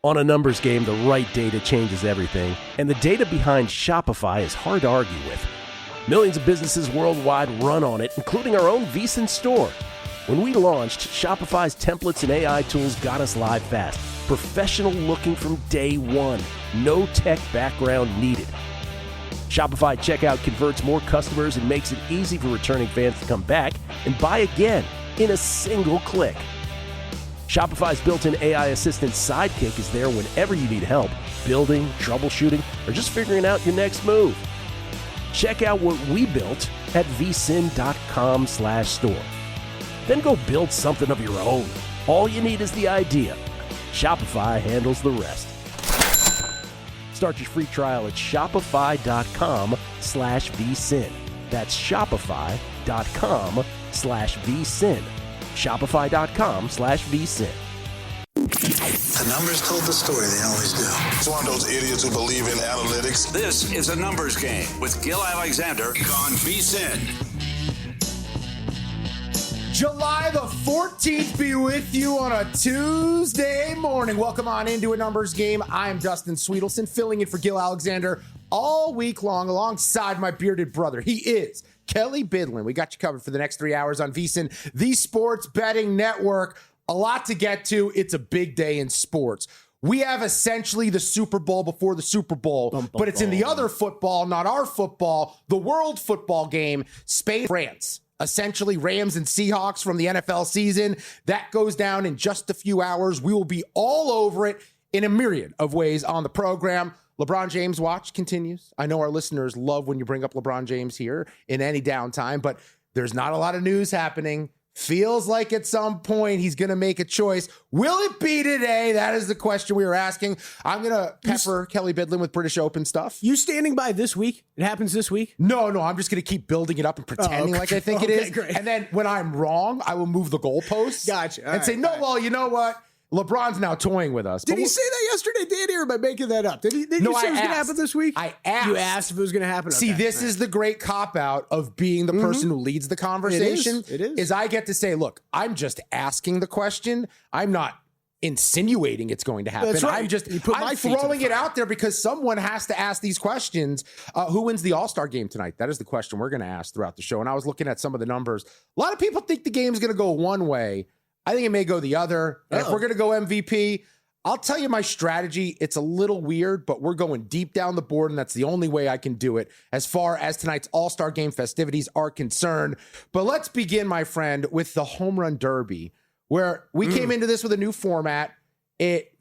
On a numbers game, the right data changes everything, and the data behind Shopify is hard to argue with. Millions of businesses worldwide run on it, including our own VSiN store. When we launched, Shopify's templates and AI tools got us live fast. Professional looking from day one. No tech background needed. Shopify checkout converts more customers and makes it easy for returning fans to come back and buy again in a single click. Shopify's built-in AI assistant Sidekick is there whenever you need help, building, troubleshooting, or just figuring out your next move. Check out what we built at vsin.com/store. Then go build something of your own. All you need is the idea. Shopify handles the rest. Start your free trial at shopify.com/vsin. That's shopify.com/vsin. Shopify.com/vsin. The numbers told the story, they always do. It's one of those idiots who believe in analytics. This is a numbers game with Gil Alexander on VSiN. July the 14th be with you on a Tuesday morning. Welcome on into a numbers game. I'm Dustin Swedelson, filling in for Gil Alexander all week long alongside my bearded brother. He is Kelley Bydlon. We got you covered for the next 3 hours on VSiN, the sports betting network. A lot to get to. It's a big day in sports. We have essentially the Super Bowl before the Super Bowl, but it's in the other football, not our football, the world football game, Spain, France. Essentially Rams and Seahawks from the NFL season. That goes down in just a few hours. We will be all over it in a myriad of ways on the program. LeBron James watch continues. I know our listeners love when you bring up LeBron James here in any downtime, but there's not a lot of news happening. Feels like at some point he's going to make a choice. Will it be today? That is the question we were asking. I'm going to pepper Kelley Bydlon with British Open stuff. You standing by this week? It happens this week? No. I'm just going to keep building it up and pretending like I think it is. Great. And then when I'm wrong, I will move the goalposts. Gotcha. And say, well, you know what? LeBron's now toying with us. Did he say that yesterday, Danny, or am I making that up? Did you say it was going to happen this week? I asked. You asked if it was going to happen. See, this is the great cop-out of being the person who leads the conversation. It is. Is I get to say, look, I'm just asking the question. I'm not insinuating it's going to happen. That's right. I'm throwing it out there because someone has to ask these questions. Who wins the All-Star Game tonight? That is the question we're going to ask throughout the show. And I was looking at some of the numbers. A lot of people think the game's going to go one way. I think it may go the other. And if we're going to go MVP, I'll tell you my strategy. It's a little weird, but we're going deep down the board, and that's the only way I can do it as far as tonight's All-Star Game festivities are concerned. But let's begin, my friend, with the Home Run Derby, where we came into this with a new format. It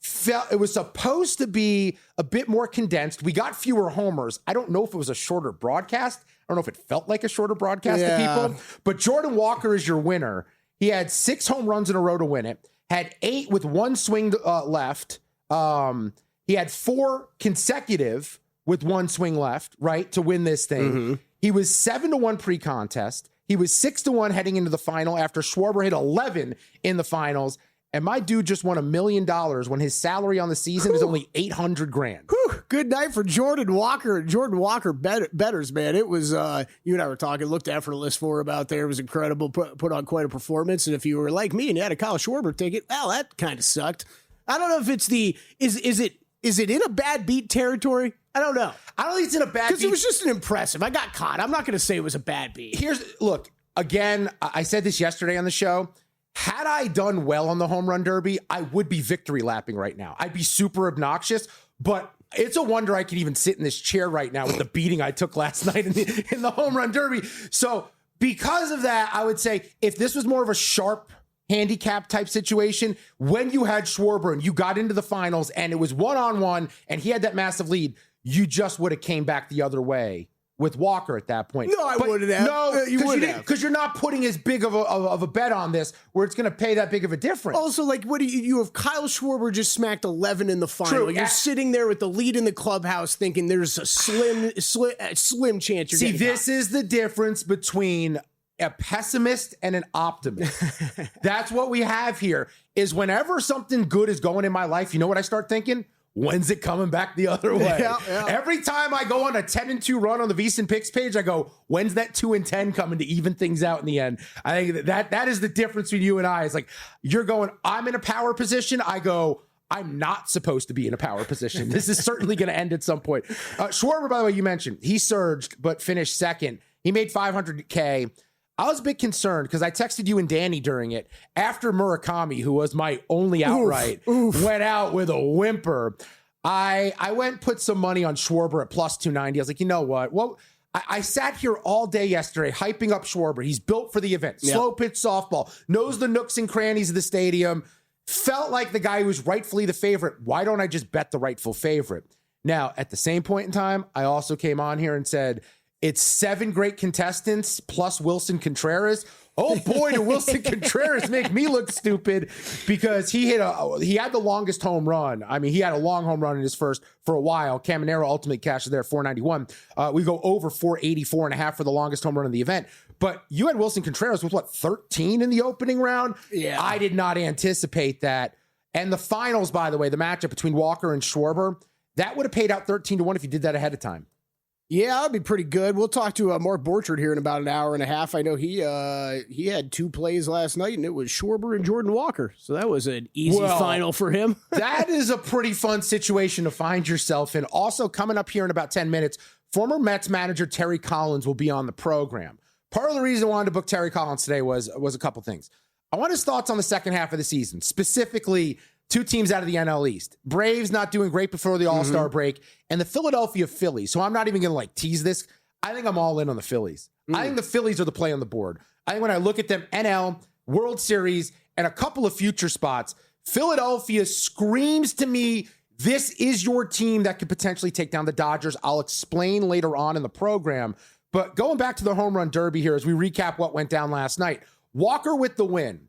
was supposed to be a bit more condensed. We got fewer homers. I don't know if it was a shorter broadcast. I don't know if it felt like a shorter broadcast to people. But Jordan Walker is your winner. He had 6 home runs in a row to win it, had 8 with 1 swing left. He had 4 consecutive with 1 swing left, right, to win this thing. He was 7-1 pre-contest. He was 6-1 heading into the final after Schwarber hit 11 in the finals. And my dude just won $1 million when his salary on the season is only $800,000. Good night for Jordan Walker. Jordan Walker betters, man. It was, you and I were talking, looked effortless for him out there. It was incredible, put on quite a performance. And if you were like me and you had a Kyle Schwarber ticket, well, that kind of sucked. I don't know if it's is it in a bad beat territory? I don't know. I don't think it's in a bad beat. Because it was just an impressive. I got caught. I'm not going to say it was a bad beat. Look, again, I said this yesterday on the show. Had I done well on the Home Run Derby, I would be victory lapping right now. I'd be super obnoxious, but it's a wonder I could even sit in this chair right now with the beating I took last night in the Home Run Derby. So because of that, I would say if this was more of a sharp handicap type situation, when you had Schwarber and you got into the finals and it was one-on-one and he had that massive lead, you just would have came back the other way with Walker at that point. No, I wouldn't have. No, you wouldn't have. Because you're not putting as big of a bet on this where it's going to pay that big of a difference. Also, like, what do you have Kyle Schwarber just smacked 11 in the final. True. You're sitting there with the lead in the clubhouse thinking there's a slim chance you're getting this is the difference between a pessimist and an optimist. That's what we have here is whenever something good is going in my life, you know what I start thinking? When's it coming back the other way? Yeah. Every time I go on a 10-2 run on the VSiN Picks page, I go, when's that 2-10 coming to even things out in the end? I think that is the difference between you and I. It's like, you're going, I'm in a power position. I go, I'm not supposed to be in a power position. This is certainly going to end at some point. Schwarber, by the way, you mentioned, he surged but finished second. He made $500K. I was a bit concerned because I texted you and Danny during it after Murakami, who was my only outright, went out with a whimper. I went and put some money on Schwarber at plus 290. I was like, you know what? Well, I sat here all day yesterday hyping up Schwarber. He's built for the event. Slow pitch softball, knows the nooks and crannies of the stadium. Felt like the guy who was rightfully the favorite. Why don't I just bet the rightful favorite? Now, at the same point in time, I also came on here and said, it's 7 great contestants plus Wilson Contreras. Oh boy, did Wilson Contreras make me look stupid because he had the longest home run. I mean, he had a long home run in his first for a while. Caminero ultimately cashes there 491. We go over 484 and a half for the longest home run in the event. But you had Wilson Contreras with 13 in the opening round? Yeah. I did not anticipate that. And the finals, by the way, the matchup between Walker and Schwarber, that would have paid out 13-1 if you did that ahead of time. Yeah, that'd be pretty good. We'll talk to Mark Borchard here in about an hour and a half. I know he had 2 plays last night, and it was Schwarber and Jordan Walker. So that was an easy final for him. That is a pretty fun situation to find yourself in. Also, coming up here in about 10 minutes, former Mets manager Terry Collins will be on the program. Part of the reason I wanted to book Terry Collins today was a couple things. I want his thoughts on the second half of the season, specifically 2 teams out of the NL East. Braves not doing great before the All-Star break, and the Philadelphia Phillies. So I'm not even going to tease this. I think I'm all in on the Phillies. I think the Phillies are the play on the board. I think when I look at them, NL, World Series, and a couple of future spots, Philadelphia screams to me, this is your team that could potentially take down the Dodgers. I'll explain later on in the program. But going back to the Home Run Derby here as we recap what went down last night, Walker with the win.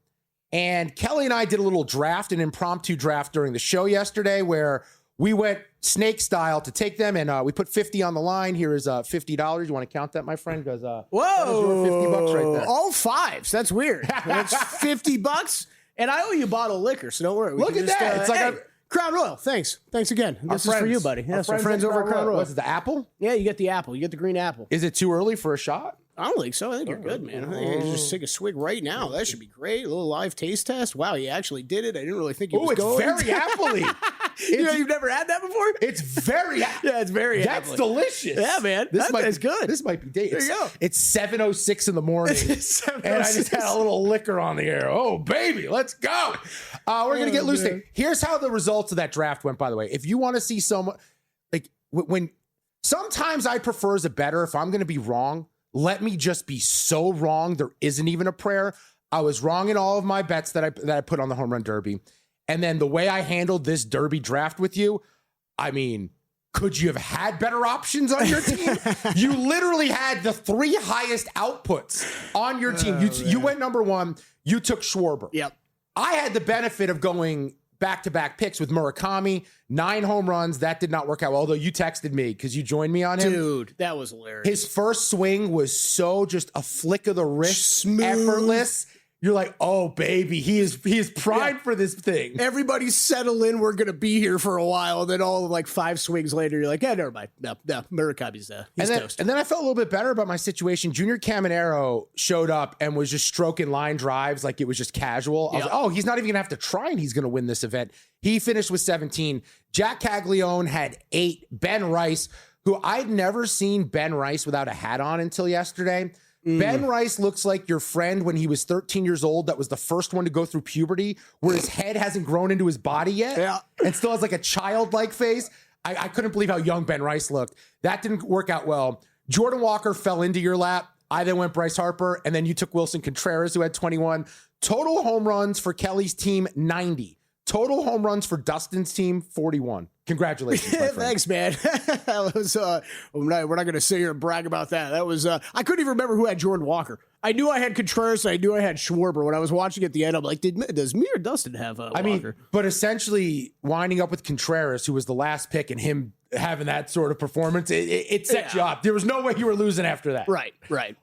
And Kelley and I did a little draft, an impromptu draft during the show yesterday where we went snake style to take them, and we put 50 on the line. Here is $50. You want to count that, my friend? Because whoa, that is your $50 right there. All 5s. That's weird. That's $50, and I owe you a bottle of liquor, so don't worry. Look at that. It's like Crown Royal. Thanks again. This is for you, buddy. Yes, our friends over at Crown Royal. What's it, the apple? Yeah, you get the apple. You get the green apple. Is it too early for a shot? I don't think so. I think you're good, man. I think you just take a swig right now. That should be great. A little live taste test. Wow, you actually did it. I didn't really think you was going. It's very appley. You've never had that before? It's very yeah, it's very That's appley. Delicious. Yeah, man. That's good. This might be day. There you go. It's 7:06 in the morning. And I just had a little liquor on the air. Oh, baby, let's go. We're going to get loose today. Here's how the results of that draft went, by the way. If you want to see someone, when sometimes I prefer as a bettor, if I'm going to be wrong, let me just be so wrong there isn't even a prayer. I was wrong in all of my bets that I put on the Home Run Derby. And then the way I handled this Derby draft with you, I mean, could you have had better options on your team? You literally had the 3 highest outputs on your team. You went number 1. You took Schwarber. Yep. I had the benefit of going back-to-back picks with Murakami, 9 home runs. That did not work out well, although you texted me because you joined me on him. Dude, that was hilarious. His first swing was so just a flick of the wrist, smooth, effortless. You're like, oh, baby, he is primed for this thing. Everybody's settled in. We're going to be here for a while. And then all of 5 swings later, you're like, yeah, never mind. No, Murakami's he's toast. And then I felt a little bit better about my situation. Junior Caminero showed up and was just stroking line drives like it was just casual. I was like, oh, he's not even going to have to try and he's going to win this event. He finished with 17. Jack Caglione had 8. Ben Rice, who I'd never seen Ben Rice without a hat on until yesterday. Ben Rice looks like your friend when he was 13 years old that was the first one to go through puberty, where his head hasn't grown into his body yet and still has a childlike face. I couldn't believe how young Ben Rice looked. That didn't work out well. Jordan Walker fell into your lap. I then went Bryce Harper, and then you took Wilson Contreras, who had 21. Total home runs for Kelley's team, 90. Total home runs for Dustin's team, 41. Congratulations, my friend. Thanks, man. That was, we're not going to sit here and brag about that. That was, I couldn't even remember who had Jordan Walker. I knew I had Contreras. I knew I had Schwarber. When I was watching at the end, I'm like, does me or Dustin have Walker? I mean, but essentially winding up with Contreras, who was the last pick, and him having that sort of performance, it set you up. There was no way you were losing after that. Right.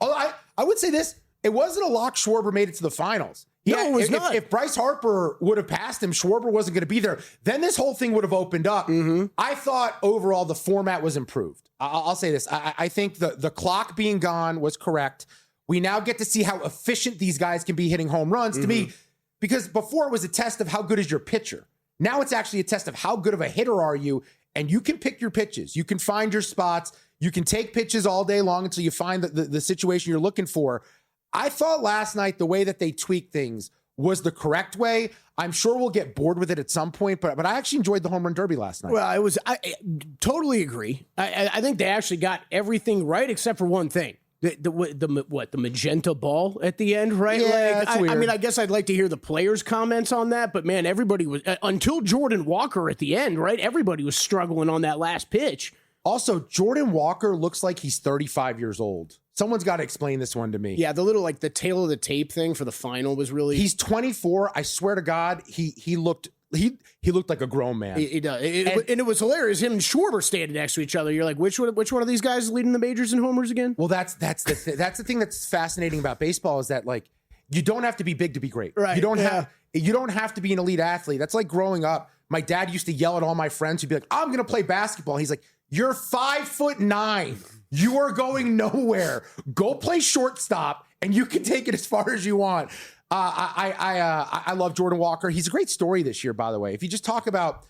Although I would say this, it wasn't a lock Schwarber made it to the finals. No, it was not. If Bryce Harper would have passed him, Schwarber wasn't going to be there. Then this whole thing would have opened up. I thought overall the format was improved. I'll say this. I think the clock being gone was correct. We now get to see how efficient these guys can be hitting home runs to me, because before it was a test of how good is your pitcher. Now it's actually a test of how good of a hitter are you, and you can pick your pitches. You can find your spots. You can take pitches all day long until you find the situation you're looking for. I thought last night the way that they tweaked things was the correct way. I'm sure we'll get bored with it at some point, but I actually enjoyed the Home Run Derby last night. Well, I totally agree. I think they actually got everything right except for one thing. The magenta ball at the end, right? Yeah, that's weird. I mean, I guess I'd like to hear the players' comments on that, but man, everybody was, until Jordan Walker at the end, right? Everybody was struggling on that last pitch. Also, Jordan Walker looks like he's 35 years old. Someone's got to explain this one to me. Yeah, the little, like, the tail of the tape thing for the final was really... He's 24. I swear to God, he looked like a grown man. He does. And it was hilarious. Him and Schwarber standing next to each other. You're like, which one of these guys is leading the majors in homers again? Well, that's the thing that's fascinating about baseball is that, like, you don't have to be big to be great. Right. You don't have to be an elite athlete. That's like growing up. My dad used to yell at all my friends who'd be like, I'm going to play basketball. He's like, you're 5'9". You are going nowhere. Go play shortstop and you can take it as far as you want. I love Jordan Walker. He's a great story this year, by the way. If you just talk about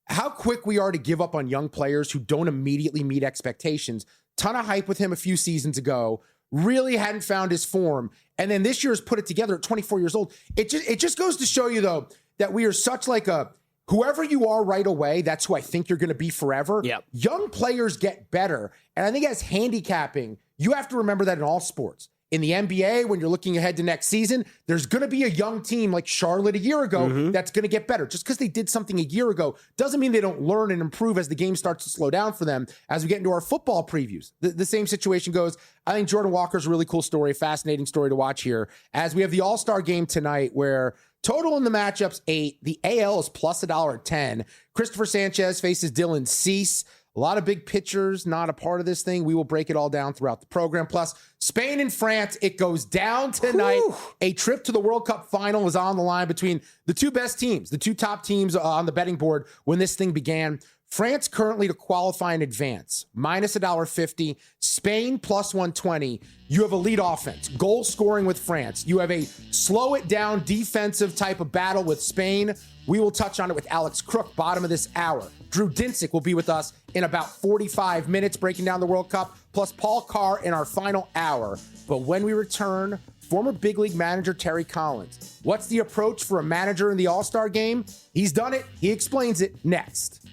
how quick we are to give up on young players who don't immediately meet expectations, ton of hype with him a few seasons ago, really hadn't found his form. And then this year has put it together at 24 years old. It just goes to show you, though, that we are such like a, whoever you are right away, that's who I think you're going to be forever. Yep. Young players get better. And I think as handicapping, you have to remember that in all sports. In the NBA, when you're looking ahead to next season, there's going to be a young team like Charlotte a year ago that's going to get better. Just because they did something a year ago doesn't mean they don't learn and improve as the game starts to slow down for them. As we get into our football previews, the same situation goes. I think Jordan Walker's a really cool story, fascinating story to watch here. As we have the All-Star Game tonight where total in the matchups 8. The AL is plus $1.10. Christopher Sanchez faces Dylan Cease. A lot of big pitchers not a part of this thing. We will break it all down throughout the program. Plus, Spain and France, it goes down tonight. Whew. A trip to the World Cup final is on the line between the two best teams, the two top teams on the betting board when this thing began. France currently to qualify in advance, minus $1.50. Spain plus 120. You have elite offense, goal scoring with France. You have a slow it down defensive type of battle with Spain. We will touch on it with Alex Crook, bottom of this hour. Drew Dinsick will be with us in about 45 minutes, breaking down the World Cup, plus Paul Carr in our final hour. But when we return, former big league manager Terry Collins. What's the approach for a manager in the All-Star Game? He's done it. He explains it next.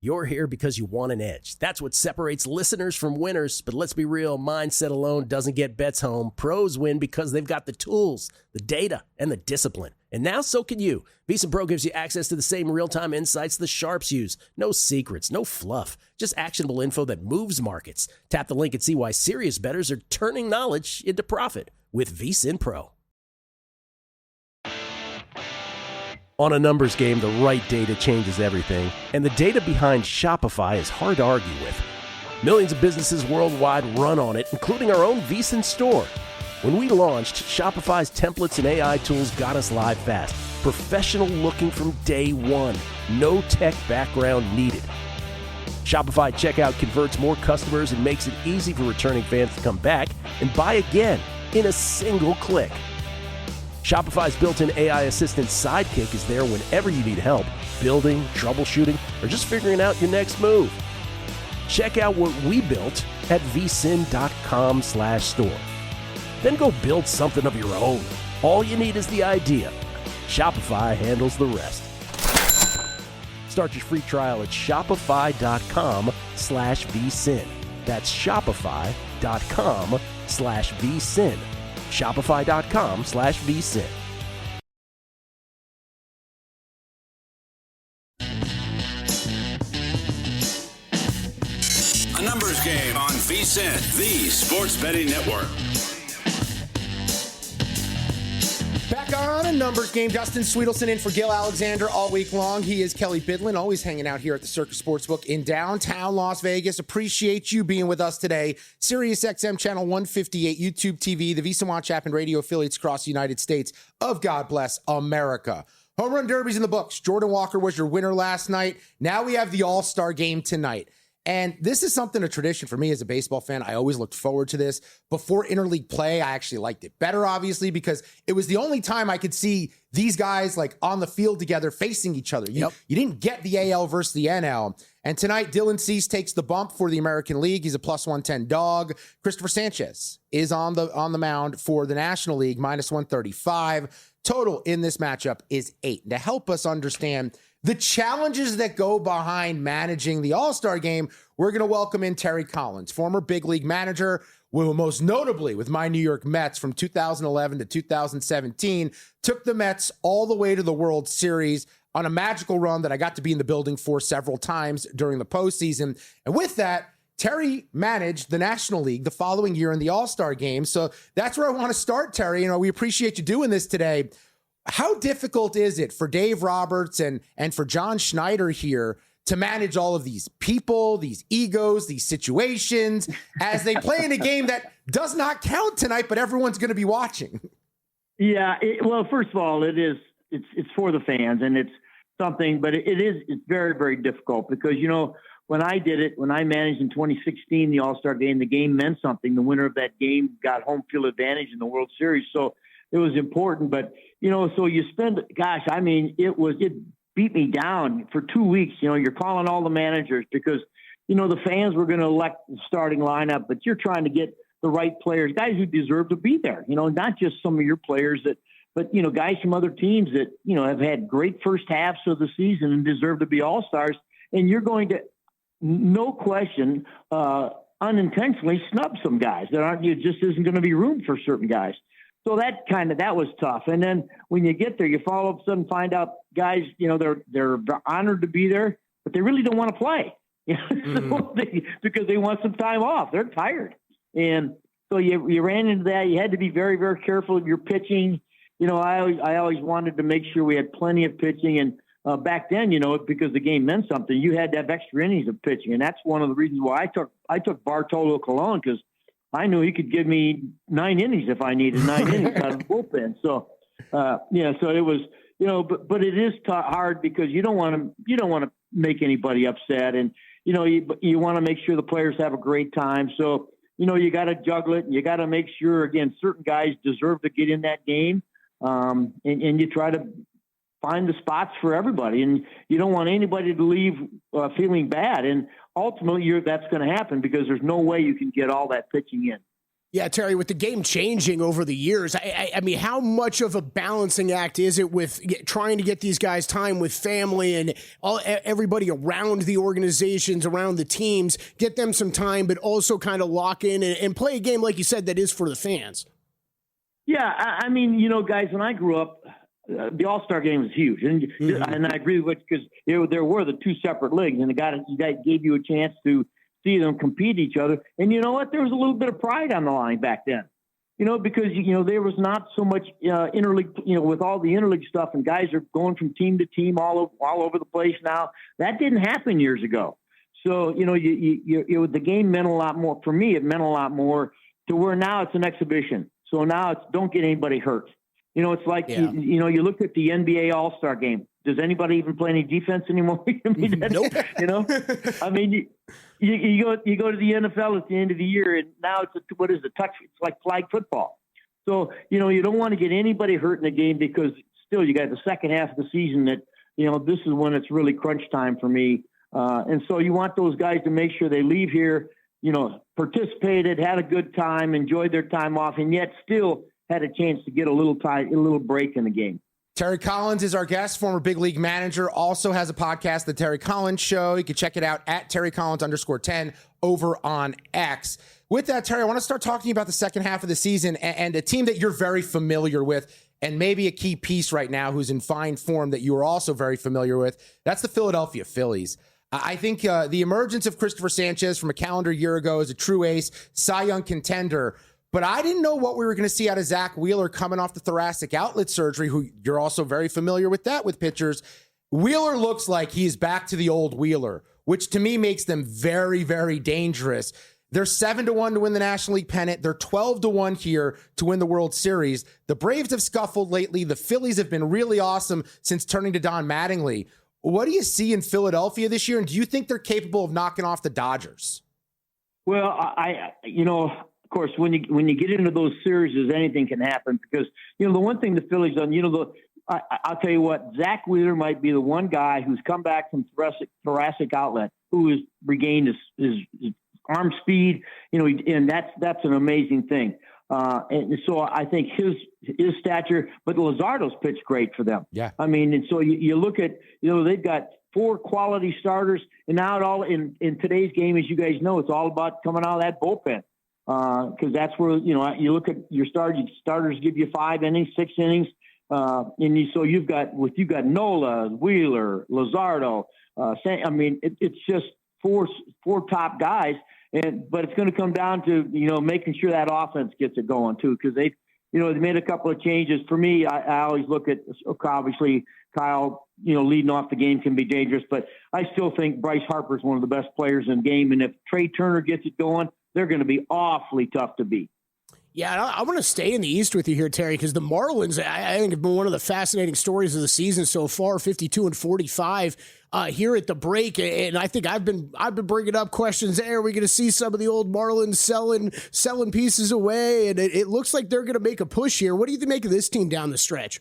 You're here because you want an edge. That's what separates listeners from winners. But let's be real, mindset alone doesn't get bets home. Pros win because they've got the tools, the data, and the discipline. And now so can you. VEASAN Pro gives you access to the same real-time insights the sharps use. No secrets, no fluff, just actionable info that moves markets. Tap the link and see why serious bettors are turning knowledge into profit with VEASAN Pro. On a numbers game, the right data changes everything, and the data behind Shopify is hard to argue with. Millions of businesses worldwide run on it, including our own VEASAN store. When we launched, Shopify's templates and AI tools got us live fast. Professional looking from day one. No tech background needed. Shopify checkout converts more customers and makes it easy for returning fans to come back and buy again in a single click. Shopify's built-in AI assistant Sidekick is there whenever you need help, building, troubleshooting, or just figuring out your next move. Check out what we built at vsin.com/store. Then go build something of your own. All you need is the idea. Shopify handles the rest. Start your free trial at shopify.com/vsin. That's shopify.com/vsin. Shopify.com/vsin. A numbers game on VSiN, the sports betting network. Back on a numbers game. Dustin Swedelson in for Gil Alexander all week long. He is Kelley Bydlon, always hanging out here at the Circus Sportsbook in downtown Las Vegas. Appreciate you being with us today. Sirius XM channel 158, YouTube TV, the VEASAN Watch app, and radio affiliates across the United States of God bless America. Home Run Derby's in the books. Jordan Walker was your winner last night. Now we have the All-Star Game tonight. And this is something, a tradition for me as a baseball fan. I always looked forward to this. Before interleague play, I actually liked it better, obviously, because it was the only time I could see these guys like on the field together facing each other. You didn't get the AL versus the NL. And tonight, Dylan Cease takes the bump for the American League. He's a plus 110 dog. Christopher Sanchez is on the mound for the National League, minus 135. Total in this matchup is 8. To help us understand the challenges that go behind managing the All-Star Game, we're going to welcome in Terry Collins, former big league manager, most notably with my New York Mets from 2011 to 2017, took the Mets all the way to the World Series on a magical run that I got to be in the building for several times during the postseason. And with that, Terry managed the National League the following year in the All-Star Game. So that's where I want to start, Terry. We appreciate you doing this today. How difficult is it for Dave Roberts and for John Schneider here to manage all of these people, these egos, these situations as they play in a game that does not count tonight, but everyone's going to be watching? Yeah. Well, first of all, it's for the fans, and it's something, but it's very, very difficult because, when I managed in 2016, the All-Star Game, the game meant something. The winner of that game got home field advantage in the World Series. So it was important, but so you spend, it beat me down for 2 weeks. You're calling all the managers because, the fans were going to elect the starting lineup, but you're trying to get the right players, guys who deserve to be there, not just some of your players but guys from other teams that, have had great first halves of the season and deserve to be all-stars. And you're going to, no question, unintentionally snub some guys that just isn't going to be room for certain guys. So that was tough. And then when you get there, you follow up a sudden find out guys, they're honored to be there, but they really don't want to play because they want some time off. They're tired. And so you ran into that. You had to be very, very careful of your pitching. I always wanted to make sure we had plenty of pitching. And back then, because the game meant something, you had to have extra innings of pitching. And that's one of the reasons why I took Bartolo Colon, because I knew he could give me 9 innings if I needed 9 innings out of the bullpen. So, so it was, but it is hard because you don't want to make anybody upset. And, you want to make sure the players have a great time. So, you got to juggle it, and you got to make sure, again, certain guys deserve to get in that game. And you try to find the spots for everybody, and you don't want anybody to leave feeling bad. And ultimately that's going to happen because there's no way you can get all that pitching in. Yeah, Terry, with the game changing over the years, I mean, how much of a balancing act is it with trying to get these guys time with family and everybody around the organizations, around the teams, get them some time, but also kind of lock in and play a game, like you said, that is for the fans? Yeah, I mean, guys, when I grew up, the All-Star Game was huge, and I agree with because there were the 2 separate leagues, and that gave you a chance to see them compete each other. And you know what? There was a little bit of pride on the line back then, because there was not so much interleague, with all the interleague stuff, and guys are going from team to team all over the place now. That didn't happen years ago. So the game meant a lot more for me. It meant a lot more to where now it's an exhibition. So now it's don't get anybody hurt. It's like, you look at the NBA All-Star Game. Does anybody even play any defense anymore? Nope. I mean, you go to the NFL at the end of the year, and now it's touch? It's like flag football. So, you don't want to get anybody hurt in the game because still you got the second half of the season that, this is when it's really crunch time for me. And so you want those guys to make sure they leave here, participated, had a good time, enjoyed their time off, and yet still had a chance to get a little break in the game. Terry Collins is our guest, former big league manager, also has a podcast, The Terry Collins Show. You can check it out at TerryCollins_10 over on X. With that, Terry, I want to start talking to you about the second half of the season and a team that you're very familiar with, and maybe a key piece right now who's in fine form that you are also very familiar with. That's the Philadelphia Phillies. I think the emergence of Christopher Sanchez from a calendar year ago as a true ace, Cy Young contender, but I didn't know what we were going to see out of Zach Wheeler coming off the thoracic outlet surgery, who you're also very familiar with that with pitchers. Wheeler looks like he's back to the old Wheeler, which to me makes them very, very dangerous. They're 7-1 to win the National League pennant. They're 12-1 here to win the World Series. The Braves have scuffled lately. The Phillies have been really awesome since turning to Don Mattingly. What do you see in Philadelphia this year? And do you think they're capable of knocking off the Dodgers? Well, of course, when you get into those series, anything can happen because, the one thing the Phillies done, I'll tell you what, Zach Wheeler might be the one guy who's come back from thoracic outlet who has regained his arm speed, and that's an amazing thing. And so I think his stature, but Luzardo's pitched great for them. Yeah. I mean, and so you look at, they've got 4 quality starters, and now it all in today's game, as you guys know, it's all about coming out of that bullpen. Because that's where, you look at your starters give you 5 innings, 6 innings. So you've got Nola, Wheeler, Luzardo. It's just four top guys. But it's going to come down to, making sure that offense gets it going too. Cause they made a couple of changes. For me, I always look at, obviously Kyle, leading off the game can be dangerous, but I still think Bryce Harper is one of the best players in the game. And if Trey Turner gets it going, they're going to be awfully tough to beat. Yeah, I want to stay in the East with you here, Terry, because the Marlins, I think, have been one of the fascinating stories of the season so far, 52-45 here at the break. And I think I've been bringing up questions there. Are we going to see some of the old Marlins selling pieces away? And it looks like they're going to make a push here. What do you make of this team down the stretch?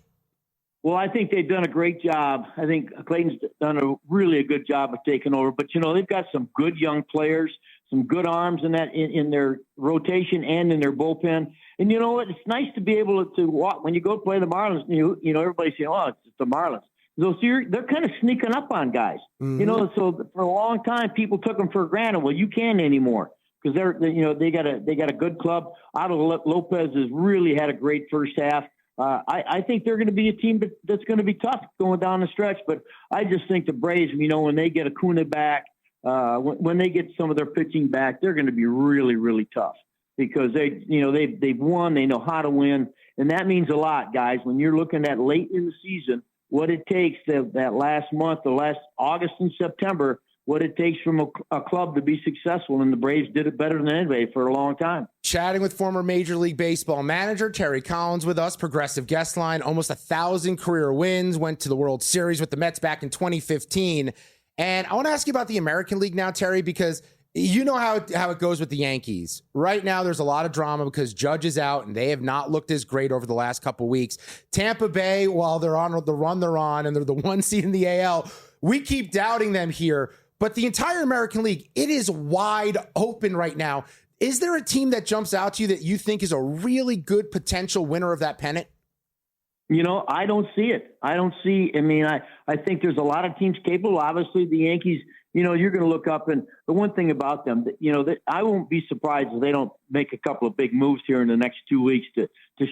Well, I think they've done a great job. I think Clayton's done a really good job of taking over. But, they've got some good young players, some good arms in their rotation and in their bullpen. And you know what? It's nice to be able to walk when you go play the Marlins. Everybody's saying, "Oh, it's the Marlins." So they're kind of sneaking up on guys. Mm-hmm. So for a long time, people took them for granted. Well, you can't anymore because they got a good club. Otto Lopez has really had a great first half. I think they're going to be a team that's going to be tough going down the stretch. But I just think the Braves, when they get Acuna back. When they get some of their pitching back, they're going to be really, really tough because they've won, they know how to win, and that means a lot, guys. When you're looking at late in the season, what it takes that last month, the last August and September, what it takes from a club to be successful, and the Braves did it better than anybody for a long time. Chatting with former Major League Baseball manager Terry Collins with us, progressive guest line, almost 1,000 career wins, went to the World Series with the Mets back in 2015. And I want to ask you about the American League now, Terry, because you know how it goes with the Yankees. Right now, there's a lot of drama because Judge is out, and they have not looked as great over the last couple of weeks. Tampa Bay, while they're on the run they're on, and they're the 1 seed in the AL, we keep doubting them here. But the entire American League, it is wide open right now. Is there a team that jumps out to you that you think is a really good potential winner of that pennant? I don't see it. I think there's a lot of teams capable. Obviously, the Yankees, you're going to look up, and the one thing about them, I won't be surprised if they don't make a couple of big moves here in the next 2 weeks to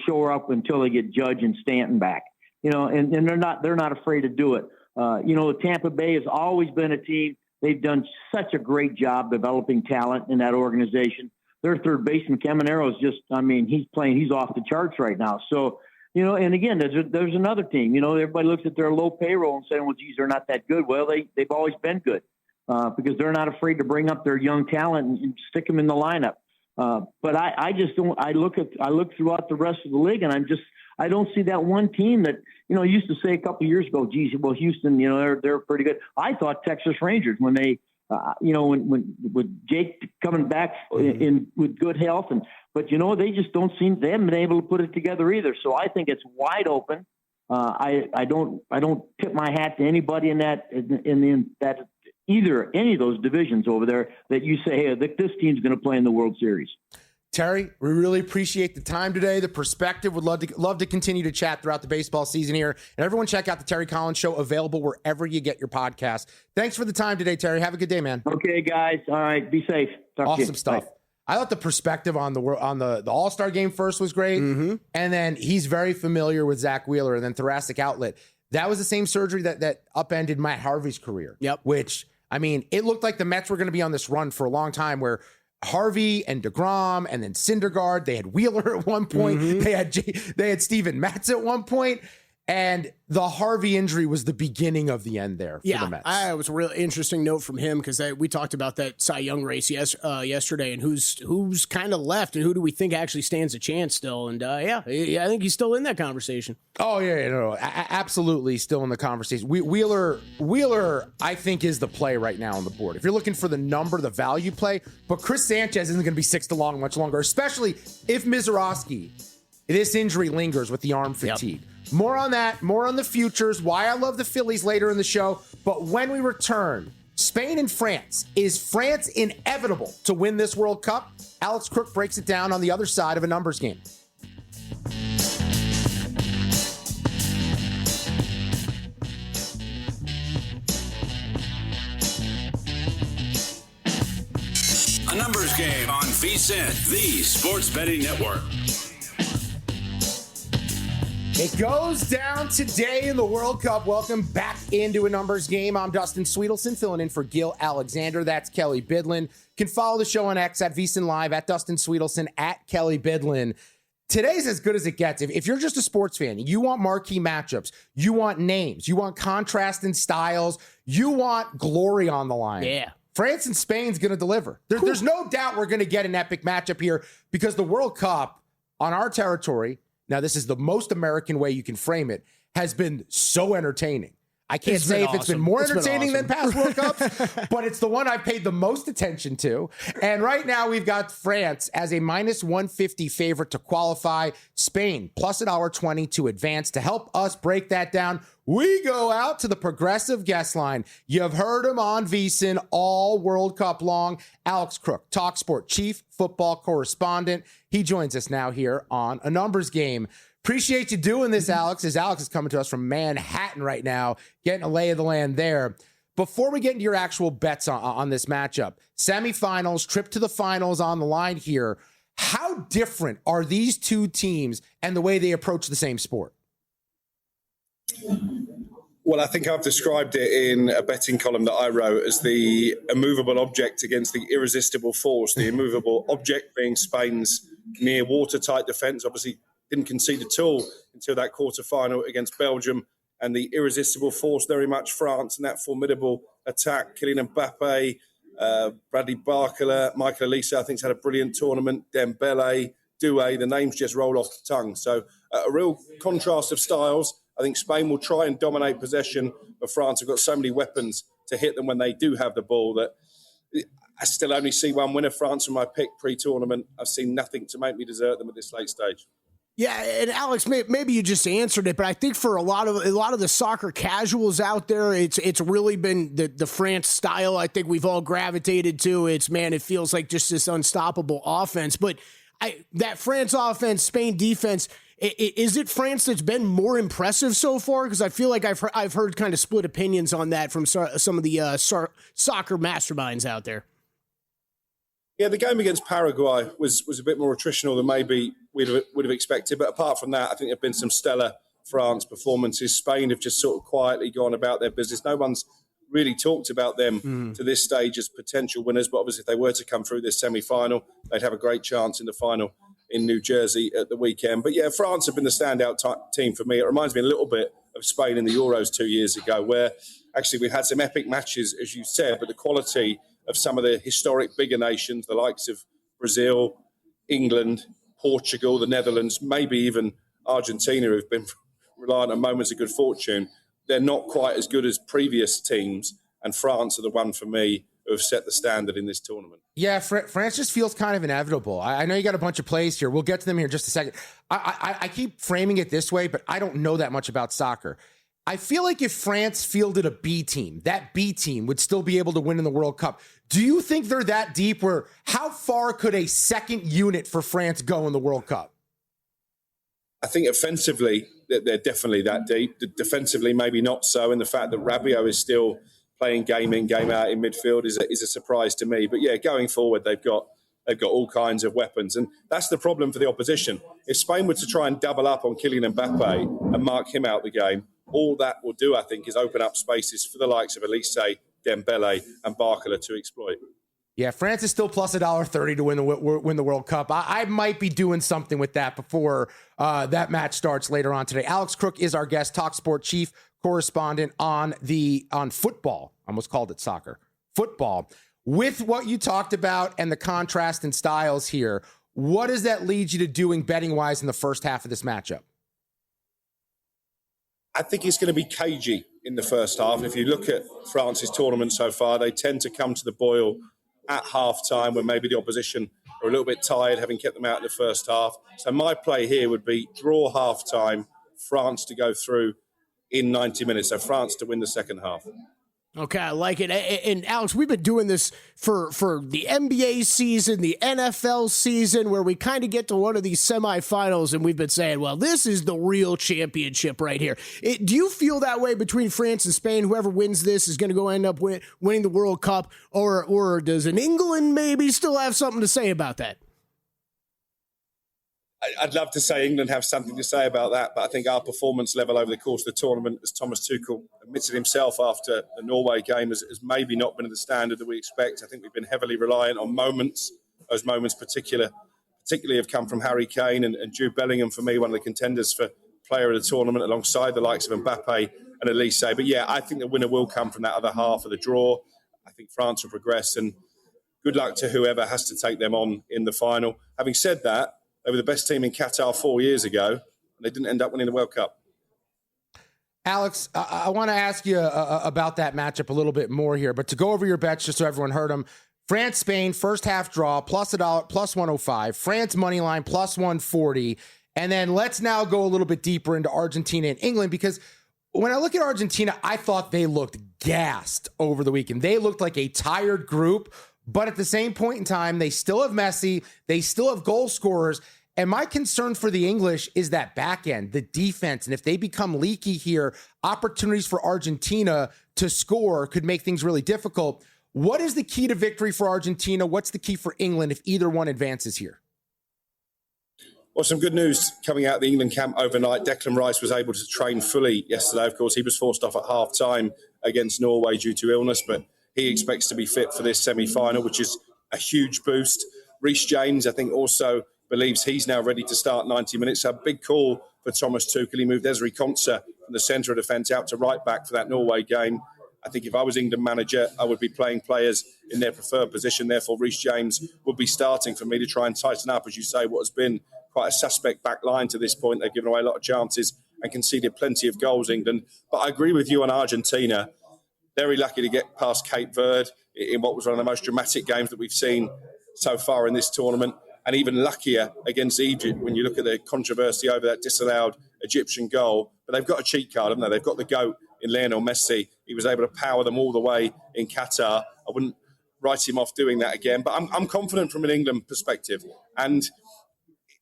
shore up until they get Judge and Stanton back. And they're not afraid to do it. Tampa Bay has always been a team. They've done such a great job developing talent in that organization. Their third baseman, Caminero, is he's off the charts right now. So. And again, there's another team. Everybody looks at their low payroll and saying, "Well, geez, they're not that good." Well, they've always been good because they're not afraid to bring up their young talent and stick them in the lineup. But I just don't. I look throughout the rest of the league, and I don't see that one team that used to say a couple of years ago, "Geez, well, Houston, they're pretty good." I thought Texas Rangers when they. With Jake coming back with good health, but they just they haven't been able to put it together either. So I think it's wide open. I don't tip my hat to anybody in that either any of those divisions over there that you say, hey, this team's going to play in the World Series. Terry, we really appreciate the time today, the perspective. Would love to continue to chat throughout the baseball season here. And everyone check out the Terry Collins Show, available wherever you get your podcast. Thanks for the time today, Terry. Have a good day, man. Okay, guys. All right. Be safe. Awesome stuff. Bye. I thought the perspective on the All-Star Game first was great. Mm-hmm. And then he's very familiar with Zach Wheeler and then thoracic outlet. That was the same surgery that upended Matt Harvey's career. Yep. Which, it looked like the Mets were going to be on this run for a long time where Harvey and DeGrom and then Syndergaard, they had Wheeler at one point. Mm-hmm. They had Steven Matz at one point. And the Harvey injury was the beginning of the end there for the Mets. It was a really interesting note from him because we talked about that Cy Young race yesterday and who's kind of left and who do we think actually stands a chance still. And I think he's still in that conversation. Oh, yeah, no, absolutely still in the conversation. Wheeler, I think, is the play right now on the board. If you're looking for the number, the value play, but Chris Sanchez isn't going to be 6 to long much longer, especially if Mizorowski, this injury lingers with the arm fatigue. Yep. More on that, more on the futures, why I love the Phillies later in the show. But when we return, Spain and France. Is France inevitable to win this World Cup? Alex Crook breaks it down on the other side of a numbers game. A numbers game on VSiN, the sports betting network. It goes down today in the World Cup. Welcome back into a numbers game. I'm Dustin Swedelson, filling in for Gil Alexander. That's Kelley Bydlon. You can follow the show on X at VSiN Live, at Dustin Swedelson, at Kelley Bydlon. Today's as good as it gets. If you're just a sports fan, you want marquee matchups, you want names, you want contrast in styles, you want glory on the line. Yeah. France and Spain's going to deliver. There's no doubt we're going to get an epic matchup here because the World Cup on our territory, now this is the most American way you can frame it, has been so entertaining. I can't say if it's been more entertaining than past World Cups, but it's the one I've paid the most attention to. And right now we've got France as a minus 150 favorite to qualify, Spain plus $1.20 to advance. To help us break that down, we go out to the progressive guest line. You've heard him on VSiN all World Cup long. Alex Crook, TalkSport chief football correspondent. He joins us now here on A Numbers Game. Appreciate you doing this, Alex, as Alex is coming to us from Manhattan right now, getting a lay of the land there. Before we get into your actual bets on this matchup, semifinals, trip to the finals on the line here, how different are these two teams and the way they approach the same sport? Well, I think I've described it in a betting column that I wrote as the immovable object against the irresistible force. The immovable object being Spain's near watertight defence, obviously didn't concede at all until that quarter-final against Belgium, and the irresistible force very much France and that formidable attack. Kylian Mbappe, Bradley Barcola, Michael Olise, I think, has had a brilliant tournament. Dembele, Doué, the names just roll off the tongue. So a real contrast of styles. I think Spain will try and dominate possession, but France have got so many weapons to hit them when they do have the ball that I still only see one winner. France from my pick pre-tournament. I've seen nothing to make me desert them at this late stage. Yeah, and Alex, maybe you just answered it, but I think for a lot of the soccer casuals out there, it's really been the France style. I think we've all gravitated to. It feels like just this unstoppable offense. But that France offense, Spain defense, is it France that's been more impressive so far? Because I feel like I've heard kind of split opinions on that from some of the soccer masterminds out there. Yeah, the game against Paraguay was a bit more attritional than maybe would have expected. But apart from that, I think there have been some stellar France performances. Spain have just sort of quietly gone about their business. No one's really talked about them to this stage as potential winners. But obviously, if they were to come through this semi-final, they'd have a great chance in the final in New Jersey at the weekend. But yeah, France have been the standout team for me. It reminds me a little bit of Spain in the Euros 2 years ago, where actually we had some epic matches, as you said, but the quality of some of the historic bigger nations, the likes of Brazil, England, Portugal, the Netherlands, maybe even Argentina, who've been reliant on moments of good fortune, they're not quite as good as previous teams. And France are the one for me who have set the standard in this tournament. Yeah, France just feels kind of inevitable. I know you got a bunch of plays here. We'll get to them here in just a second. I keep framing it this way, but I don't know that much about soccer. I feel like if France fielded a B team, that B team would still be able to win in the World Cup. Do you think they're that deep where how far could a second unit for France go in the World Cup? I think offensively, they're definitely that deep. Defensively, maybe not so. And the fact that Rabiot is still playing game in, game out in midfield is a surprise to me. But yeah, going forward, they've got all kinds of weapons. And that's the problem for the opposition. If Spain were to try and double up on Kylian Mbappe and mark him out the game, all that will do, I think, is open up spaces for the likes of Olise, Dembele and Barcola to exploit. Yeah, France is still plus $1.30 to win the World Cup. I might be doing something with that before that match starts later on today. Alex Crook is our guest, Talk Sport chief correspondent on football. I almost called it soccer. Football. With what you talked about and the contrast in styles here, what does that lead you to doing betting-wise in the first half of this matchup? I think it's going to be cagey in the first half. And if you look at France's tournament so far, they tend to come to the boil at half-time when maybe the opposition are a little bit tired, having kept them out in the first half. So my play here would be draw half-time, France to go through in 90 minutes. So France to win the second half. Okay, I like it. And Alex, we've been doing this for the NBA season, the NFL season, where we kind of get to one of these semifinals and we've been saying, well, this is the real championship right here. Do you feel that way between France and Spain? Whoever wins this is going to go end up winning the World Cup, or does an England maybe still have something to say about that? I'd love to say England have something to say about that, but I think our performance level over the course of the tournament, as Thomas Tuchel admitted himself after the Norway game, has maybe not been at the standard that we expect. I think we've been heavily reliant on moments. Those moments particularly have come from Harry Kane and Jude Bellingham, for me, one of the contenders for player of the tournament, alongside the likes of Mbappe and Elise. But yeah, I think the winner will come from that other half of the draw. I think France will progress, and good luck to whoever has to take them on in the final. Having said that, they were the best team in Qatar 4 years ago, and they didn't end up winning the World Cup. Alex, I want to ask you about that matchup a little bit more here, but to go over your bets just so everyone heard them. France, Spain, first half draw, plus $1, plus 105. France money line, plus 140. And then let's now go a little bit deeper into Argentina and England, because when I look at Argentina, I thought they looked gassed over the weekend. They looked like a tired group, but at the same point in time, they still have Messi. They still have goal scorers. And my concern for the English is that back end, the defense. And if they become leaky here, opportunities for Argentina to score could make things really difficult. What is the key to victory for Argentina? What's the key for England if either one advances here? Well, some good news coming out of the England camp overnight. Declan Rice was able to train fully yesterday. Of course, he was forced off at half-time against Norway due to illness, but he expects to be fit for this semi-final, which is a huge boost. Reece James, I think, also believes he's now ready to start 90 minutes. A big call for Thomas Tuchel. He moved Ezri Konsa from the centre of defence out to right back for that Norway game. I think if I was England manager, I would be playing players in their preferred position. Therefore, Reece James would be starting for me to try and tighten up, as you say, what has been quite a suspect back line to this point. They've given away a lot of chances and conceded plenty of goals, England. But I agree with you on Argentina. Very lucky to get past Cape Verde in what was one of the most dramatic games that we've seen so far in this tournament. And even luckier against Egypt when you look at the controversy over that disallowed Egyptian goal. But they've got a cheat card, haven't they? They've got the GOAT in Lionel Messi. He was able to power them all the way in Qatar. I wouldn't write him off doing that again. But I'm confident from an England perspective. And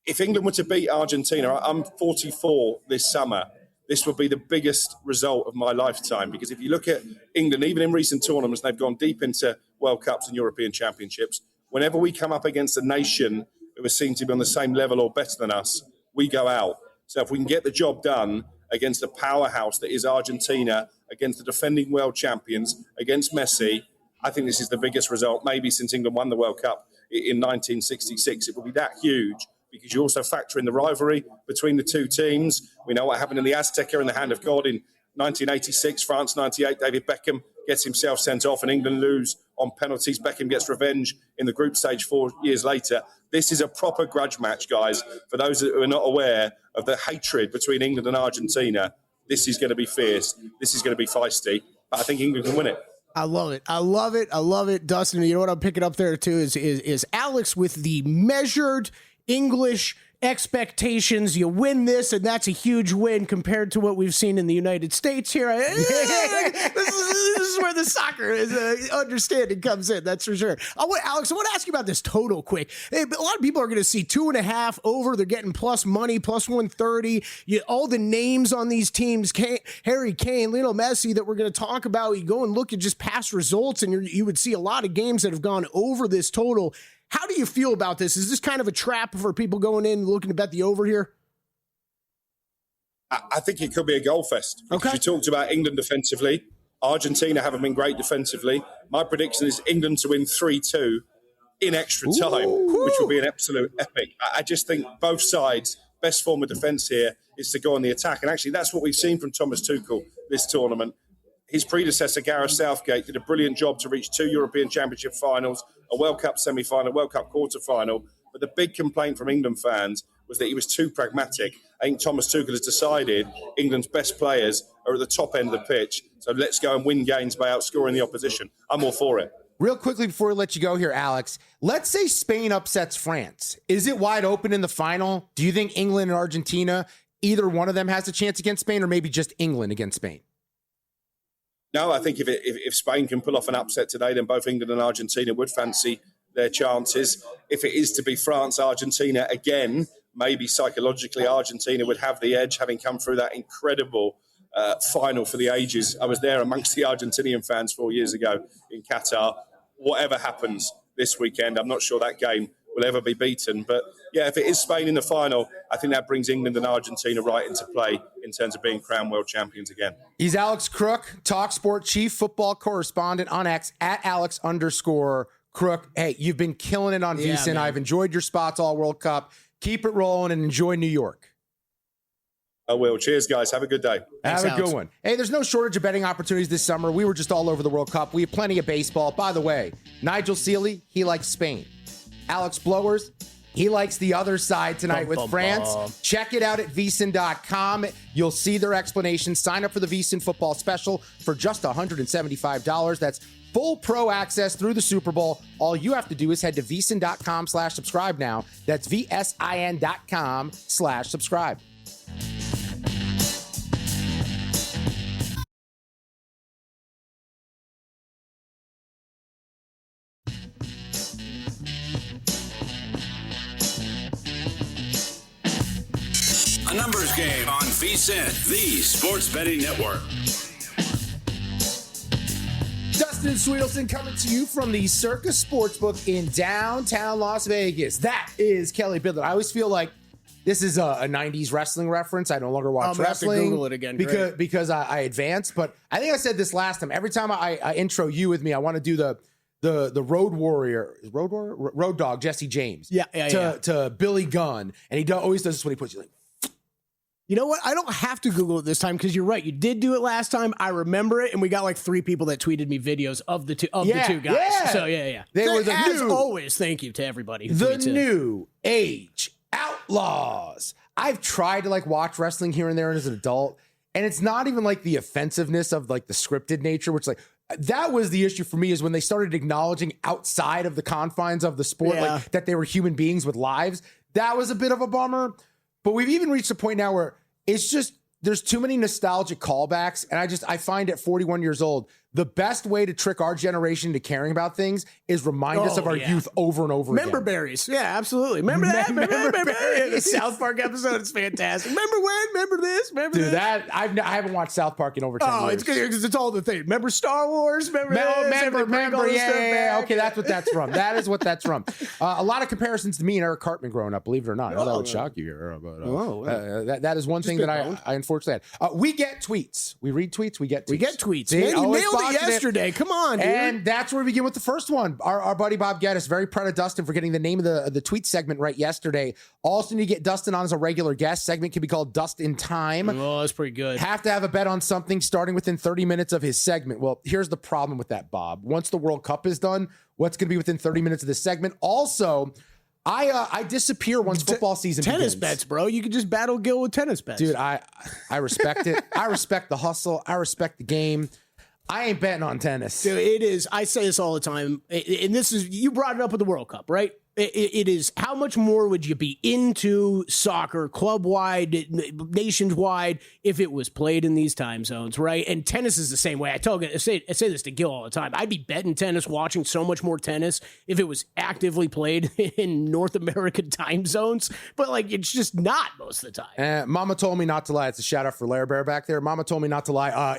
if England were to beat Argentina, I'm 44 this summer. This would be the biggest result of my lifetime. Because if you look at England, even in recent tournaments, they've gone deep into World Cups and European Championships. Whenever we come up against a nation who are seen to be on the same level or better than us, we go out. So if we can get the job done against a powerhouse that is Argentina, against the defending world champions, against Messi, I think this is the biggest result, maybe since England won the World Cup in 1966. It will be that huge because you also factor in the rivalry between the two teams. We know what happened in the Azteca in the hand of God in 1986, France 98, David Beckham gets himself sent off and England lose on penalties. Beckham gets revenge in the group stage 4 years later. This is a proper grudge match, guys. For those who are not aware of the hatred between England and Argentina, this is going to be fierce. This is going to be feisty. But I think England can win it. I love it. I love it. I love it. Dustin, you know what I'm picking up there too is Alex with the measured English expectations. You win this, and that's a huge win compared to what we've seen in the United States here. This is where the soccer is, understanding comes in. That's for sure. Alex, I want to ask you about this total quick. Hey, a lot of people are going to see 2.5 over. They're getting plus money, plus 130. All the names on these teams, Harry Kane, Lionel Messi, that we're going to talk about. You go and look at just past results, and you would see a lot of games that have gone over this total. How do you feel about this? Is this kind of a trap for people going in looking to bet the over here? I think it could be a goal fest. Okay. You talked about England defensively. Argentina haven't been great defensively. My prediction is England to win 3-2 in extra time, which will be an absolute epic. I just think both sides, best form of defence here is to go on the attack. And actually, that's what we've seen from Thomas Tuchel this tournament. His predecessor, Gareth Southgate, did a brilliant job to reach 2 European Championship finals, a World Cup semi-final, World Cup quarter-final. But the big complaint from England fans was that he was too pragmatic. I think Thomas Tuchel has decided England's best players are at the top end of the pitch. So let's go and win games by outscoring the opposition. I'm all for it. Real quickly before we let you go here, Alex, let's say Spain upsets France. Is it wide open in the final? Do you think England and Argentina, either one of them has a chance against Spain, or maybe just England against Spain? No, I think if Spain can pull off an upset today, then both England and Argentina would fancy their chances. If it is to be France-Argentina again, maybe psychologically Argentina would have the edge, having come through that incredible final for the ages. I was there amongst the Argentinian fans 4 years ago in Qatar. Whatever happens this weekend, I'm not sure that game will ever be beaten. But yeah, if it is Spain in the final, I think that brings England and Argentina right into play in terms of being crowned world champions again. He's Alex Crook, TalkSport chief football correspondent on X at Alex_Crook. Hey, you've been killing it on VSiN. I've enjoyed your spots all World Cup. Keep it rolling and enjoy New York. I will. Cheers, guys. Have a good day. Thanks, have a good one. Hey, there's no shortage of betting opportunities this summer. We were just all over the World Cup. We have plenty of baseball. By the way, Nigel Seeley, he likes Spain. Alex Blowers, he likes the other side tonight with France. Check it out at VSiN.com. You'll see their explanation. Sign up for the VSiN football special for just $175. That's full pro access through the Super Bowl. All you have to do is head to VSiN.com/subscribe now. That's VSIN.com/subscribe. A numbers game on VSiN, the sports betting network. Dustin and Swedelson coming to you from the Circus Sportsbook in downtown Las Vegas. That is Kelley Bydlon. I always feel like this is a 90s wrestling reference. I no longer watch wrestling. Have to Google it again. Because I advanced. But I think I said this last time. Every time I intro you with me, I want to do the Road Dog, Jesse James. To Billy Gunn. And he always does this when he puts you like, you know what? I don't have to Google it this time because you're right. You did do it last time. I remember it, and we got like 3 people that tweeted me videos of the two guys. Yeah. So yeah. They were as always. Thank you to everybody. The New Age Outlaws. I've tried to like watch wrestling here and there as an adult, and it's not even like the offensiveness of like the scripted nature, which like that was the issue for me is when they started acknowledging outside of the confines of the sport, like that they were human beings with lives. That was a bit of a bummer. But we've even reached a point now where it's just, there's too many nostalgic callbacks. And I find at 41 years old, the best way to trick our generation into caring about things is remind us of our youth over and over again. Member berries. Yeah, absolutely. Remember that? Remember the South Park episode? It's fantastic. Remember when? Remember this? Remember this? Dude, that, I haven't watched South Park in over 10 years. Oh, it's good because it's all the thing. Remember Star Wars? Remember yeah. Okay, that's what that's from. That is what that's from. A lot of comparisons to me and Eric Cartman growing up, believe it or not. I know that would shock you here. But that is one thing that I unfortunately had. We get tweets. We read tweets. We get tweets. We get tweets. Man, you nailed it yesterday. Come on, dude. And that's where we begin with the first one. Our buddy Bob Geddes, very proud of Dustin for getting the name of the tweet segment right yesterday. Also need to get Dustin on as a regular guest. Segment can be called Dust in Time. Oh, that's pretty good. Have to have a bet on something starting within 30 minutes of his segment. Well, here's the problem with that, Bob. Once the World Cup is done, what's going to be within 30 minutes of this segment? Also, I disappear once football season begins. Tennis bets, bro. You can just battle Gil with tennis bets. Dude, I respect it. I respect the hustle. I respect the game. I ain't betting on tennis. Dude, it is. I say this all the time. And this is, you brought it up with the World Cup, right? It is, how much more would you be into soccer, club-wide, nations-wide, if it was played in these time zones, right? And tennis is the same way. I say this to Gil all the time. I'd be betting tennis, watching so much more tennis if it was actively played in North American time zones. But, like, it's just not most of the time. Mama told me not to lie. It's a shout-out for Larry Bear back there. Mama told me not to lie.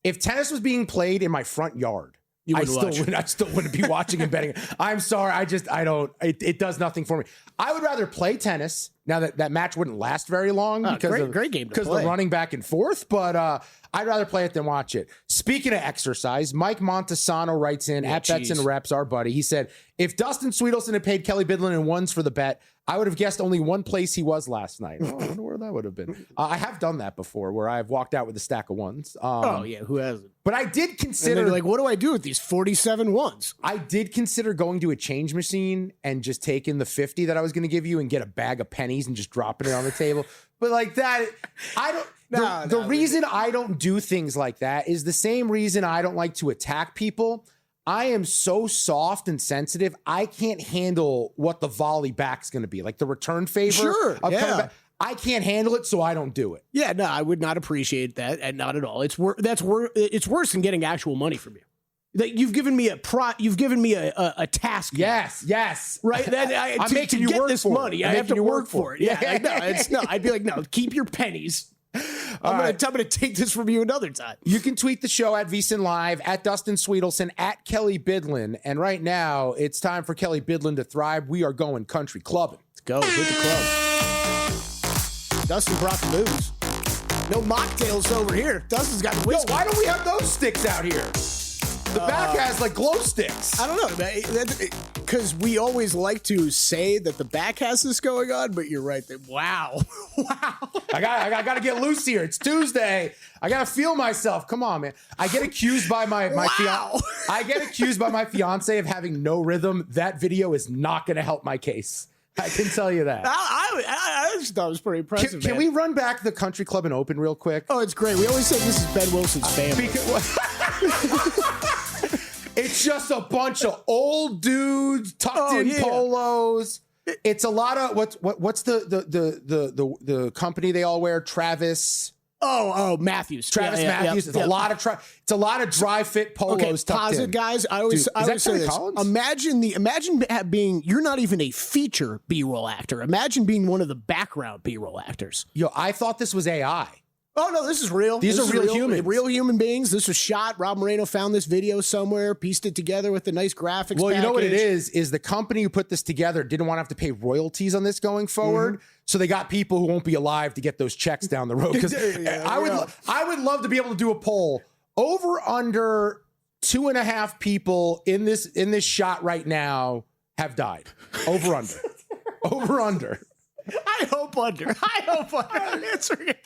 If tennis was being played in my front yard, I still wouldn't be watching and betting. I'm sorry. It does nothing for me. I would rather play tennis, Now that match wouldn't last very long great game because the running back and forth, but I'd rather play it than watch it. Speaking of exercise, Mike Montesano writes in at Bets and Reps, our buddy. He said, if Dustin Swedelson had paid Kelley Bydlon in ones for the bet, I would have guessed only one place he was last night. I wonder where that would have been. I have done that before, where I've walked out with a stack of ones. Who hasn't? But I did consider, like, what do I do with these 47 ones? I did consider going to a change machine and just taking the 50 that I was going to give you and get a bag of pennies and just dropping it on the table. But like that, I don't. The reason I don't do things like that is the same reason I don't like to attack people. I am so soft and sensitive. I can't handle what the volley back's going to be, like the return favor. Sure, yeah. I can't handle it, so I don't do it. Yeah, no, I would not appreciate that, and not at all. It's worse than getting actual money from you. That you've given me a task. Yes. Right. I'm making you work for money. I have to work for it. Yeah. No, I'd be like, no, keep your pennies. I'm gonna take this from you another time. You can tweet the show at VSiN Live, at Dustin Swedelson, at Kelley Bydlon. And right now, it's time for Kelley Bydlon to thrive. We are going country clubbing. Let's go. Hit the club. Dustin brought the booze. No mocktails over here. Dustin's got the whiskey. Yo, why don't we have those sticks out here? The back has like glow sticks. I don't know, because we always like to say that the back has this going on, but you're right. Wow. I got to get loose here. It's Tuesday. I got to feel myself. Come on, man. I get accused by my fiance. I get accused by my fiance of having no rhythm. That video is not going to help my case. I can tell you that. I just thought it was pretty impressive. Can we run back the Country Club and Open real quick? Oh, it's great. We always say this is Ben Wilson's family. It's just a bunch of old dudes tucked in polos. It's a lot of what's the company they all wear? Travis. Matthews. Travis Matthews. It's a lot of dry fit polos. Okay, pause it, guys. I always say this. Collins? Imagine being, you're not even a feature B-roll actor. Imagine being one of the background B-roll actors. Yo, I thought this was AI. Oh, no, this is real. These are real humans. Real human beings. This was shot. Rob Moreno found this video somewhere, pieced it together with the nice graphics Well, package. You know what it is the company who put this together didn't want to have to pay royalties on this going forward. Mm-hmm. So they got people who won't be alive to get those checks down the road. Because I would love to be able to do a poll. Over under 2.5 people in this shot right now have died. Over under. Over under. I hope under. I'm answering it.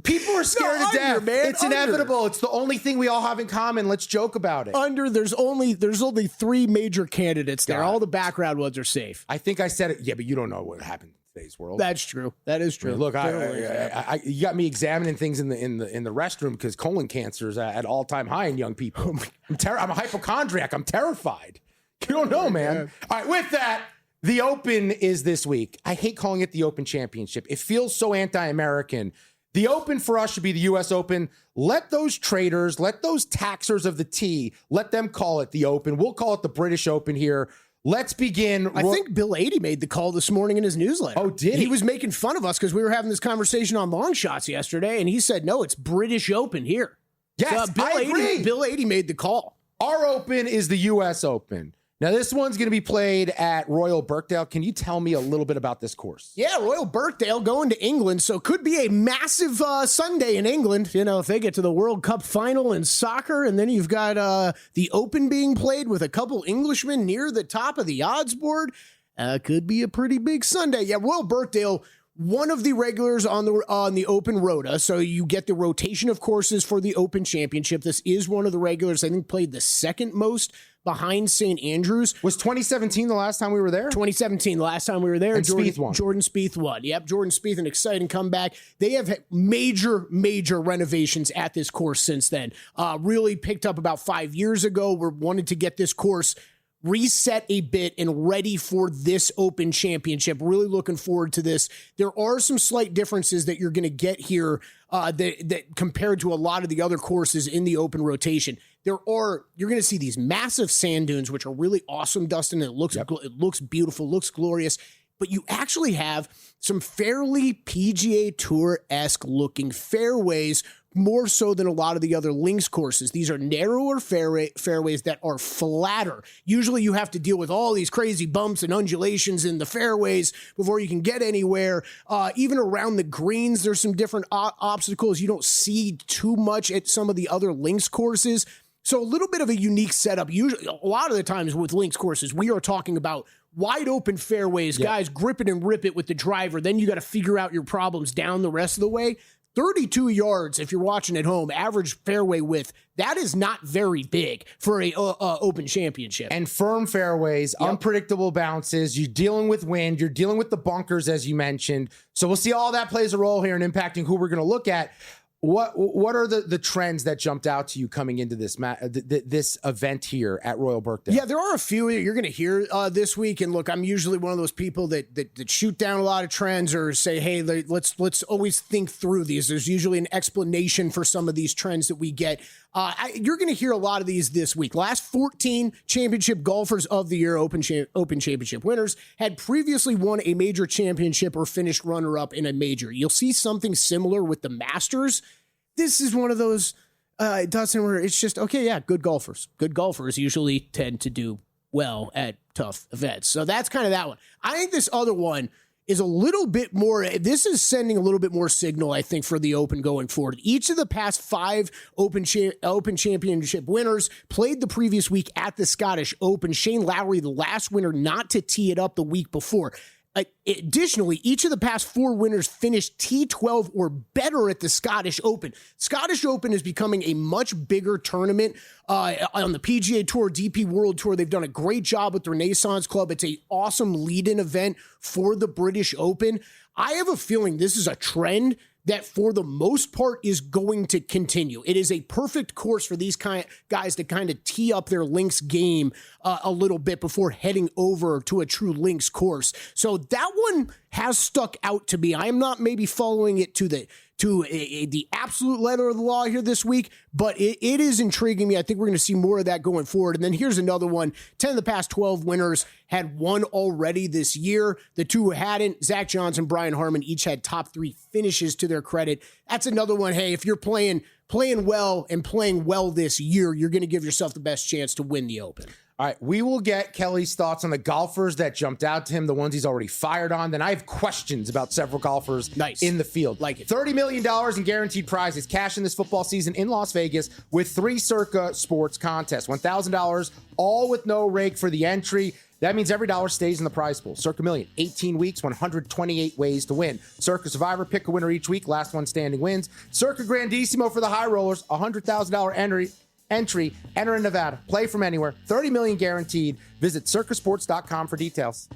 People are scared to death. Man, it's inevitable. It's the only thing we all have in common. Let's joke about it. There's only 3 major candidates there. All the background ones are safe. I think I said it. Yeah, but you don't know what happened in today's world. That's true. That is true. I mean, look, you got me examining things in the restroom because colon cancer is at all-time high in young people. I'm a hypochondriac. I'm terrified. You don't know, man. All right, with that. The Open is this week. I hate calling it the Open Championship. It feels so anti-American. The Open for us should be the U.S. Open. Let those traders, let those taxers of the tea, let them call it the Open. We'll call it the British Open here. Let's begin. I think Bill 80 made the call this morning in his newsletter. Oh, did he? He was making fun of us because we were having this conversation on Long Shots yesterday, and he said, no, it's British Open here. Yes, so I agree. Bill 80 made the call. Our Open is the U.S. Open. Now, this one's going to be played at Royal Birkdale. Can you tell me a little bit about this course? Yeah, Royal Birkdale going to England, so could be a massive Sunday in England, if they get to the World Cup final in soccer, and then you've got the Open being played with a couple Englishmen near the top of the odds board. Could be a pretty big Sunday. Yeah, Royal Birkdale, one of the regulars on the Open Rota, so you get the rotation of courses for the Open Championship. This is one of the regulars, I think, played the second most behind St. Andrews. Was 2017 the last time we were there? 2017, the last time we were there. And Spieth won. Jordan Spieth won. Yep, Jordan Spieth, an exciting comeback. They have had major renovations at this course since then. Really picked up about 5 years ago. We wanted to get this course reset a bit and ready for this Open Championship. Really looking forward to this. There are some slight differences that you're going to get here that compared to a lot of the other courses in the Open rotation. You're going to see these massive sand dunes, which are really awesome, Dustin. It looks beautiful, looks glorious. but you actually have some fairly PGA Tour-esque looking fairways, more so than a lot of the other links courses. These are narrower fairways that are flatter. Usually you have to deal with all these crazy bumps and undulations in the fairways before you can get anywhere. Even around the greens, there's some different obstacles you don't see too much at some of the other links courses. So a little bit of a unique setup. Usually, a lot of the times with links courses, we are talking about wide open fairways, guys grip it and rip it with the driver. Then you got to figure out your problems down the rest of the way. 32 yards, if you're watching at home, average fairway width, that is not very big for a Open Championship. And firm fairways, unpredictable bounces, you're dealing with wind, you're dealing with the bunkers, as you mentioned. So we'll see all that plays a role here in impacting who we're going to look at. What are the trends that jumped out to you coming into this this event here at Royal Birkdale? Yeah, there are a few you're going to hear this week. And look, I'm usually one of those people that shoot down a lot of trends or say, hey, let's always think through these. There's usually an explanation for some of these trends that we get. You're going to hear a lot of these this week. Last 14 championship golfers of the year, Open Championship winners, had previously won a major championship or finished runner-up in a major. You'll see something similar with the Masters. This is one of those, Dustin, where it's just, okay, yeah, good golfers. Good golfers usually tend to do well at tough events. So that's kind of that one. I think this other one is a little bit more, this is sending a little bit more signal, I think, for the Open going forward. Each of the past 5 Open Championship winners played the previous week at the Scottish Open. Shane Lowry, the last winner not to tee it up the week before. Additionally, each of the past 4 winners finished T12 or better at the Scottish Open. Scottish Open is becoming a much bigger tournament on the PGA Tour, DP World Tour. They've done a great job with the Renaissance Club. It's an awesome lead-in event for the British Open. I have a feeling this is a trend that for the most part is going to continue. It is a perfect course for these guys to kind of tee up their links game a little bit before heading over to a true links course. So that one has stuck out to me. I am not maybe following it to the absolute letter of the law here this week, but it is intriguing me. I think we're going to see more of that going forward. And then here's another one. 10 of the past 12 winners had won already this year. The 2 who hadn't, Zach Johnson, Brian Harmon, each had top 3 finishes to their credit. That's another one. Hey, if you're playing well and playing well this year, you're going to give yourself the best chance to win the Open. All right, we will get Kelley's thoughts on the golfers that jumped out to him, the ones he's already fired on. Then I have questions about several golfers in the field. Like it. $30 million in guaranteed prizes cash in this football season in Las Vegas with 3 Circa Sports contests. $1,000, all with no rake for the entry. That means every dollar stays in the prize pool. Circa Million, 18 weeks, 128 ways to win. Circa Survivor, pick a winner each week. Last one standing wins. Circa Grandissimo for the high rollers, $100,000 entry, enter in Nevada, play from anywhere, $30 million guaranteed. Visit circasports.com for details.